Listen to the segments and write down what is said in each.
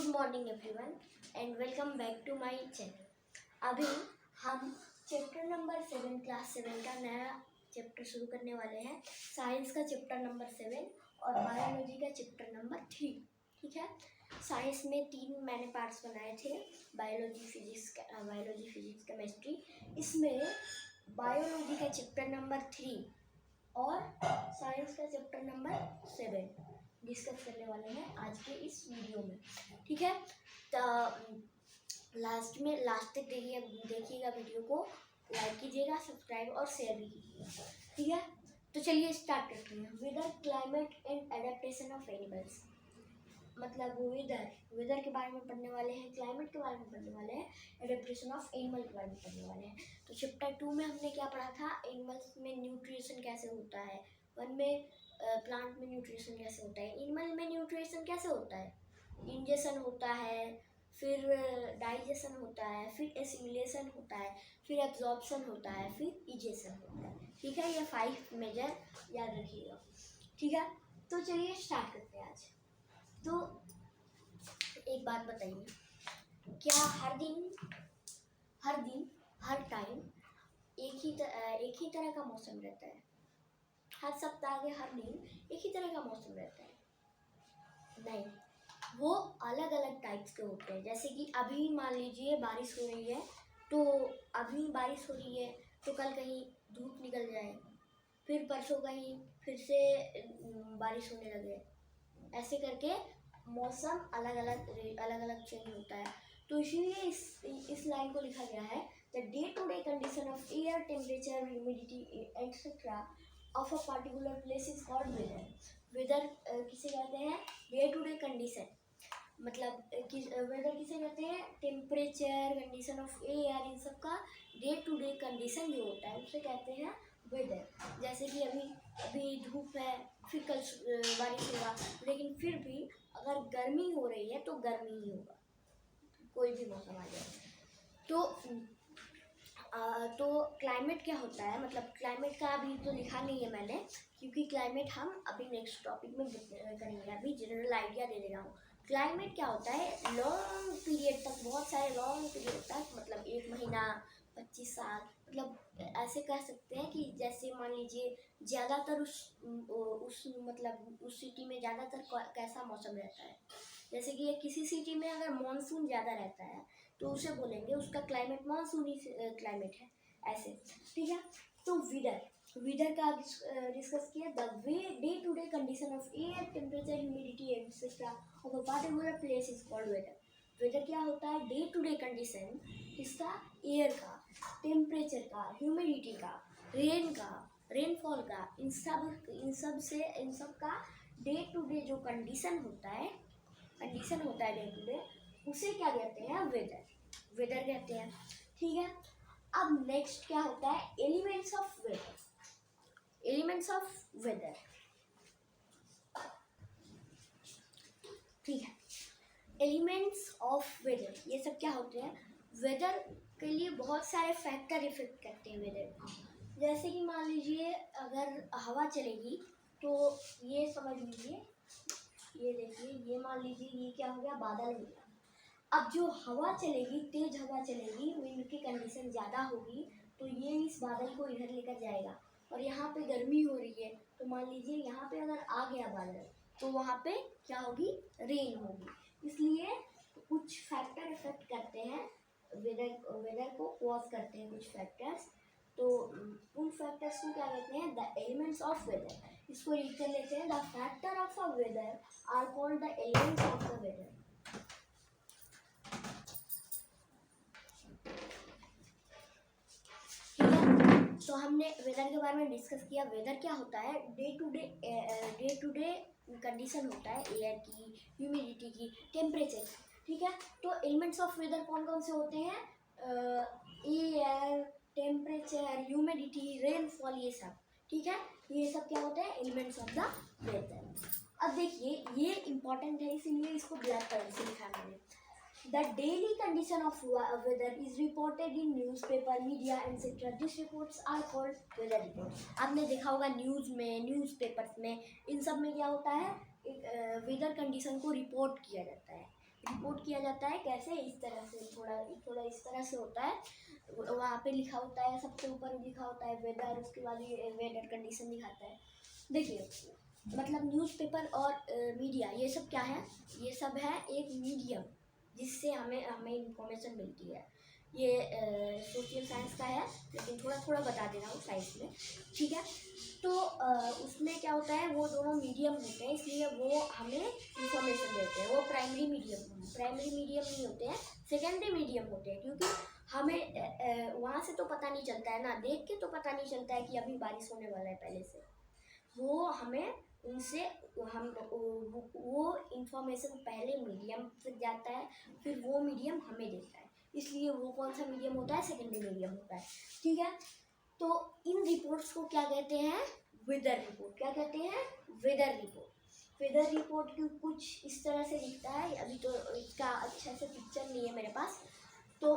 Morning everyone and welcome back to my channel. अभी हम chapter number 7 class 7 का नया चैप्टर शुरू करने वाले हैं। साइंस का चैप्टर नंबर 7 और बायोलॉजी का चैप्टर नंबर 3। ठीक है, साइंस में 3 मैंने पार्ट्स बनाए थे, बायोलॉजी, फिजिक्स, केमिस्ट्री। इसमें बायोलॉजी का चैप्टर नंबर 3 और साइंस का चैप्टर नंबर 7 डिस्कस करने वाले हैं आज के इस वीडियो में। ठीक है, तो लास्ट तक देखिएगा वीडियो को, लाइक कीजिएगा, सब्सक्राइब और शेयर भी कीजिएगा। ठीक है, तो चलिए स्टार्ट करते हैं। Weather, climate and adaptation of animals. मतलब वेदर के बारे में पढ़ने वाले हैं, क्लाइमेट के बारे में पढ़ने वाले हैं, एडेप्टेशन ऑफ एनिमल के बारे में पढ़ने वाले हैं। तो चैप्टर 2 में हमने क्या पढ़ा था, एनिमल्स में न्यूट्रिशन कैसे होता है, 1 में प्लांट में न्यूट्रिशन कैसे होता है, एनिमल में न्यूट्रिशन कैसे होता है, इंजेक्शन होता है, फिर डाइजेशन होता है, फिर एसिमिलेशन होता है, फिर एब्जॉर्प्शन होता है, फिर इजेशन होता है। ठीक है, ये 5 मेजर याद रखिएगा। ठीक है, तो चलिए स्टार्ट करते हैं आज। तो एक बात बताइए, क्या हर दिन हर टाइम एक ही तरह का मौसम रहता है? हर सप्ताह के हर दिन एक ही तरह का मौसम रहता है? नहीं, वो अलग अलग टाइप्स के होते हैं। जैसे कि अभी मान लीजिए बारिश हो रही है, तो अभी बारिश हो रही है तो कल कहीं धूप निकल जाए, फिर परसों कहीं फिर से बारिश होने लगे। ऐसे करके मौसम अलग अलग चेंज होता है। तो इसीलिए इस लाइन को लिखा गया है, the day to day condition of air temperature, humidity etcetera of a particular place is called weather. Weather किसे कहते हैं? Day to day condition. मतलब वेदर किसे कहते हैं? टेम्परेचर, कंडीशन ऑफ एयर, इन सब का डे टू डे कंडीशन जो होता है उसे कहते हैं वेदर। जैसे कि अभी धूप है, फिर कल बारिश होगा, लेकिन फिर भी अगर गर्मी हो रही है तो गर्मी ही होगा, कोई भी मौसम आ जाए। तो क्लाइमेट क्या होता है? मतलब क्लाइमेट का अभी तो लिखा नहीं है मैंने, क्योंकि क्लाइमेट हम अभी नेक्स्ट टॉपिक में करेंगे। अभी जनरल आइडिया दे दे रहा हूँ। क्लाइमेट क्या होता है? लॉन्ग पीरियड तक, बहुत सारे लॉन्ग पीरियड तक, मतलब 1 महीना, 25 साल, मतलब ऐसे कह सकते हैं कि जैसे मान लीजिए ज़्यादातर उस सिटी में ज़्यादातर कैसा मौसम रहता है। जैसे कि किसी सिटी में अगर मानसून ज़्यादा रहता है तो उसे बोलेंगे उसका क्लाइमेट मानसूनी क्लाइमेट है, ऐसे। ठीक है, तो विदर का डिस्कस किया। The way day to day condition of air temperature, humidity etcetera of a particular place is called weather. Weather क्या होता है? डे टू डे कंडीशन, इसका एयर का, टेम्परेचर का, ह्यूमिडिटी का, रेनफॉल का, इन सब का डे टू डे जो कंडीशन होता है डे टू डे, उसे क्या कहते हैं? वेदर कहते हैं। ठीक है, अब नेक्स्ट क्या होता है? Elements of weather. ठीक है, एलिमेंट्स ऑफ वेदर ये सब क्या होते हैं? वेदर के लिए बहुत सारे फैक्टर इफेक्ट करते हैं वेदर। जैसे कि मान लीजिए अगर हवा चलेगी तो ये समझ लीजिए, ये देखिए, ये मान लीजिए ये क्या हो गया? बादल हो गया। अब जो हवा चलेगी, तेज हवा चलेगी, विंड की कंडीशन ज़्यादा होगी, तो ये इस बादल को इधर लेकर जाएगा। और यहाँ पे गर्मी हो रही है तो मान लीजिए यहाँ पे अगर आ गया बादल, तो वहाँ पे क्या होगी? रेन होगी। इसलिए कुछ फैक्टर इफेक्ट करते हैं वेदर को कॉज करते हैं कुछ फैक्टर्स। तो उन फैक्टर्स को क्या कहते हैं? The elements of weather. इसको रीड कर लेते हैं। The factor of a weather are called the elements of the weather. तो हमने वेदर के बारे में डिस्कस किया। वेदर क्या होता है? डे टू डे कंडीशन होता है एयर की, ह्यूमिडिटी की, टेम्परेचर। ठीक है, तो एलिमेंट्स ऑफ वेदर कौन कौन से होते हैं? एयर, टेम्परेचर, ह्यूमिडिटी, रेनफॉल, ये सब। ठीक है, ये सब क्या होते हैं? Elements of the weather. अब देखिए, ये इंपॉर्टेंट है, इसीलिए इसको ब्लैक कलर से लिखा मैंने। The daily condition of weather is reported in newspaper, media, etc. These reports are called weather reports. आपने देखा होगा न्यूज़ में, न्यूज़पेपर्स में, इन सब में क्या होता है? वेदर कंडीशन को रिपोर्ट किया जाता है। रिपोर्ट किया जाता है कैसे, इस तरह से, थोड़ा थोड़ा इस तरह से होता है। वहाँ पे लिखा होता है, सबसे ऊपर लिखा होता है वेदर, उसके बाद ये वेदर कंडीशन दिखाता है। देखिए मतलब न्यूज़पेपर और मीडिया ये सब क्या है, ये सब है एक मीडियम जिससे हमें इंफॉर्मेशन मिलती है। ये सोशल साइंस का है, लेकिन थोड़ा थोड़ा बता दे रहा हूँ साइंस में, ठीक है। तो उसमें क्या होता है, वो दोनों मीडियम होते हैं, इसलिए वो हमें इंफॉर्मेशन देते हैं। वो प्राइमरी मीडियम नहीं होते हैं, सेकेंडरी मीडियम होते हैं, क्योंकि हमें वहाँ से तो पता नहीं चलता है ना, देख के तो पता नहीं चलता है कि अभी बारिश होने वाला है पहले से। वो हमें उनसे हम वो इंफॉर्मेशन पहले मीडियम से जाता है, फिर वो मीडियम हमें देता है, इसलिए वो कौन सा मीडियम होता है, सेकेंडरी मीडियम होता है, ठीक है। तो इन रिपोर्ट्स को क्या कहते हैं, वेदर रिपोर्ट। क्या कहते हैं, वेदर रिपोर्ट। वेदर रिपोर्ट की कुछ इस तरह से दिखता है, अभी तो इसका अच्छा से पिक्चर नहीं है मेरे पास। तो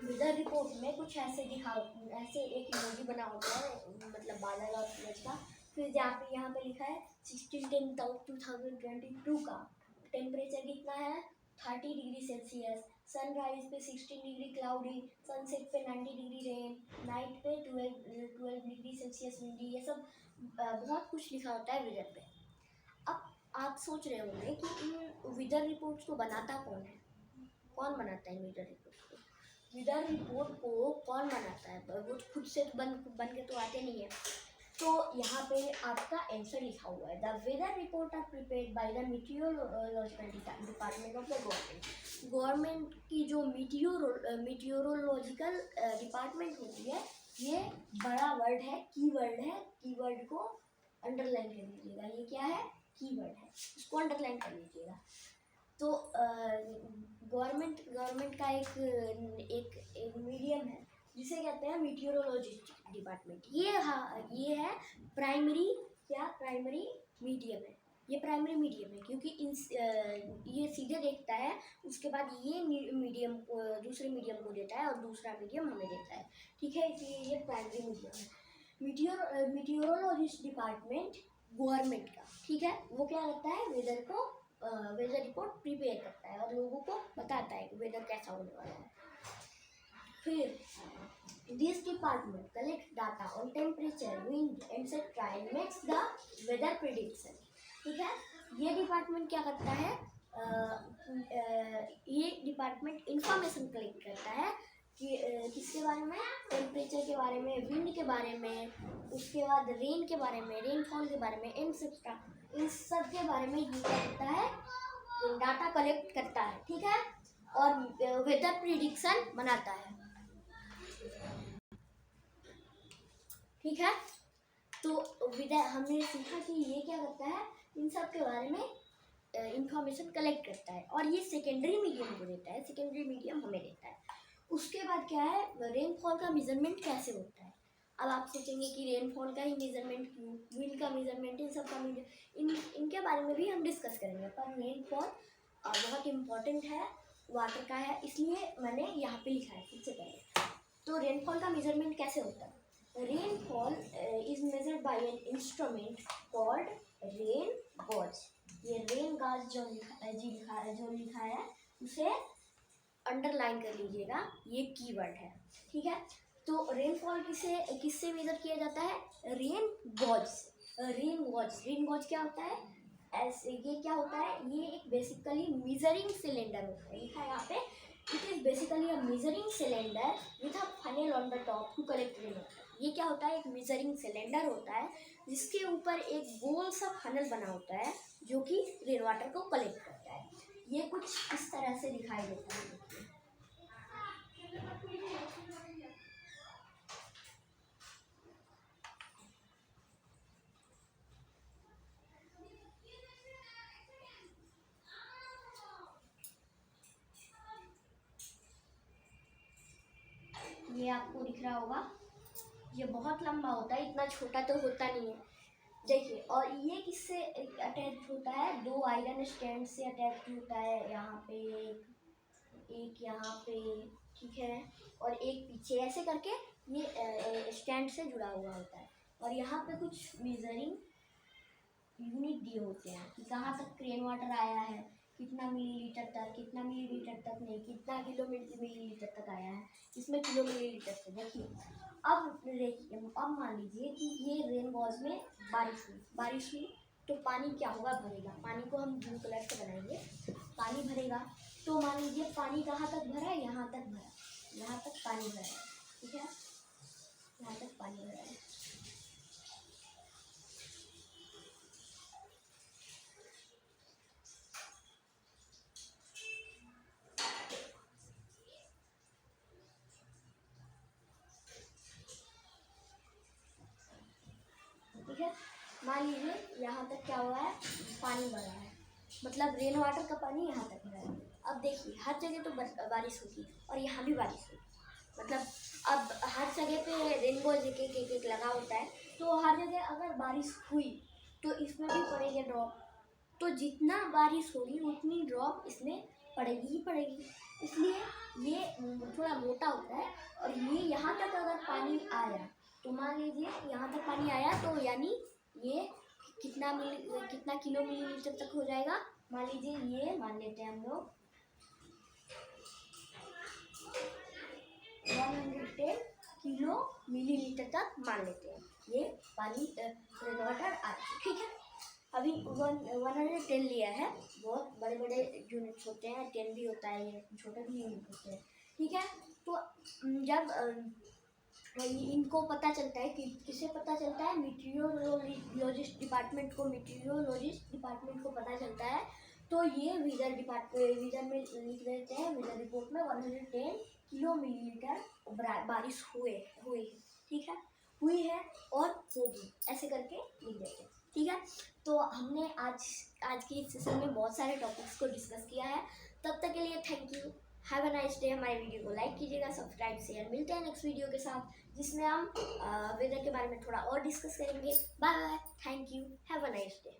वेदर रिपोर्ट में कुछ ऐसे ऐसे एक इमोजी बना होता है, मतलब बादल और सूरज का। फिर जहाँ पे यहाँ पे लिखा है 16/10/2022 का टेम्परेचर कितना है, 30 डिग्री सेल्सियस। सनराइज पे 16 डिग्री क्लाउडी, सनसेट पे 90 डिग्री रेन, नाइट पे 12 डिग्री सेल्सियस विंडी। ये सब बहुत कुछ लिखा होता है वेदर पे। अब आप सोच रहे होंगे कि इन वेदर रिपोर्ट्स को बनाता कौन है, कौन बनाता है वेदर रिपोर्ट को। वेदर रिपोर्ट को कौन बनाता है, वो खुद से तो बन के तो आते नहीं है। तो यहाँ पे आपका आंसर लिखा हुआ है, the weather report are prepared by the meteorological department of the government. Government की जो मीटियोरोलॉजिकल डिपार्टमेंट होती है, ये बड़ा वर्ड है, कीवर्ड है, कीवर्ड को अंडरलाइन कर लीजिएगा। ये क्या है, कीवर्ड है, इसको अंडरलाइन कर लीजिएगा। तो गवर्नमेंट का एक मीडियम है जिसे कहते हैं मीटियोरोलॉजिस्ट डिपार्टमेंट। ये है प्राइमरी, क्या प्राइमरी मीडियम है, ये प्राइमरी मीडियम है, क्योंकि ये सीधे देखता है, उसके बाद ये मीडियम दूसरे मीडियम को देता है और दूसरा मीडियम हमें देता है, ठीक है, इसलिए ये प्राइमरी मीडियम है। मीटियोरोलॉजिस्ट डिपार्टमेंट गवर्नमेंट का, ठीक है, वो क्या करता है, वेदर रिपोर्ट प्रिपेयर करता है और लोगों को बताता है कि वेदर कैसा होने वाला है। फिर this department collect data on temperature, wind etcetera and makes the weather prediction, ठीक है। ये डिपार्टमेंट क्या करता है, ये डिपार्टमेंट इंफॉर्मेशन कलेक्ट करता है कि किसके बारे में, टेम्परेचर के बारे में, विंड के बारे में, उसके बाद रेन के बारे में, रेनफॉल के बारे में, एटसेट्रा, इन सब के बारे में ये क्या करता है, डाटा कलेक्ट करता है, ठीक है, और वेदर प्रिडिक्शन बनाता है, ठीक है। तो हमने सीखा कि ये क्या करता है, इन सब के बारे में इंफॉर्मेशन कलेक्ट करता है और ये सेकेंडरी मीडियम को देता है, सेकेंडरी मीडियम हमें देता है। उसके बाद क्या है, रेनफॉल का मेजरमेंट कैसे होता है। अब आप सोचेंगे कि रेनफॉल का ही मेजरमेंट क्यों, विंड का मेजरमेंट, इन सब का इनके बारे में भी हम डिस्कस करेंगे, पर रेनफॉल बहुत इम्पोर्टेंट है, वाटर का है, इसलिए मैंने यहाँ पे लिखा है सबसे पहले। तो रेनफॉल का मेजरमेंट कैसे होता है, rainfall is measured by an instrument called rain gauge. ये रेन गॉज जो लिखा है उसे अंडरलाइन कर लीजिएगा, ये कीवर्ड है, ठीक है। तो रेनफॉल किससे मेजर किया जाता है, रेन गॉज से। रेन गॉज क्या होता है, ऐसे ये क्या होता है, ये एक बेसिकली मेजरिंग सिलेंडर होता है, लिखा है यहाँ पे, it is basically a measuring cylinder with a funnel on the top to collect rain water. ये क्या होता है, एक मेजरिंग सिलेंडर होता है जिसके ऊपर एक गोल सा फनल बना होता है जो कि रेन वाटर को कलेक्ट करता है। ये कुछ इस तरह से दिखाई देता है, ये आपको दिख रहा होगा, ये बहुत लंबा होता है, इतना छोटा तो होता नहीं है, देखिए। और ये किससे अटैच होता है, दो आयरन स्टैंड से अटैच होता है, यहाँ पे एक यहाँ पे, ठीक है, और एक पीछे, ऐसे करके ये स्टैंड से जुड़ा हुआ होता है। और यहाँ पे कुछ मेजरिंग यूनिट दिए होते हैं कि कहाँ तक रेन वाटर आया है, कितना मिलीलीटर तक, कितना मिलीलीटर तक नहीं, कितना किलो मिलीलीटर तक आया है, इसमें किलो मिलीलीटर से देखिए। अब मान लीजिए कि ये रेन वॉज में बारिश हुई तो पानी क्या होगा, भरेगा। पानी को हम ब्लू कलर से बनाएंगे, पानी भरेगा। तो मान लीजिए पानी कहाँ तक भरा है, यहाँ तक भरा, यहाँ तक पानी भरा है, ठीक है, यहाँ तक पानी भरा है। ठीक है, मान लीजिए यहाँ तक क्या हुआ है, पानी भरा है, मतलब रेन वाटर का पानी यहाँ तक भरा है। अब देखिए हर जगह तो बारिश होगी और यहाँ भी बारिश होगी, मतलब अब हर जगह पे रेनबो एक लगा होता है, तो हर जगह अगर बारिश हुई तो इसमें भी पड़ेगा ड्रॉप। तो जितना बारिश होगी उतनी ड्रॉप इसमें पड़ेगी ही पड़ेगी, इसलिए ये थोड़ा मोटा होता है। और ये यहाँ तक अगर पानी आया तो मान लीजिए यहाँ तक पानी आया तो यानी ये कितना किलो मिलीलीटर तक हो जाएगा, मान लीजिए ये मान लेते हैं हम लोग 110 किलो मिलीलीटर तक मान लेते हैं ये पानी रेन वाटर आ, ठीक है। अभी 110 लिया है, बहुत बड़े बड़े यूनिट्स होते हैं, 10 भी होता है, ये छोटे भी यूनिट होते हैं, ठीक है। तो जब इनको पता चलता है कि किसे पता चलता है, मीटीरियोलॉजिस्ट डिपार्टमेंट को पता चलता है, तो ये विजर में लिख देते हैं, विजर रिपोर्ट में 110 किलो मिलीलीटर बारिश हुई, ठीक है, हुई है और होगी, ऐसे करके लिख देते हैं, ठीक है। तो हमने आज की इस सेशन में बहुत सारे टॉपिक्स को डिस्कस किया है। तब तक के लिए thank you, have a nice day. हमारे वीडियो को लाइक कीजिएगा, सब्सक्राइब शेयर। मिलते हैं नेक्स्ट वीडियो के साथ, जिसमें हम वेदर के बारे में थोड़ा और डिस्कस करेंगे। Bye bye, thank you, have a nice day.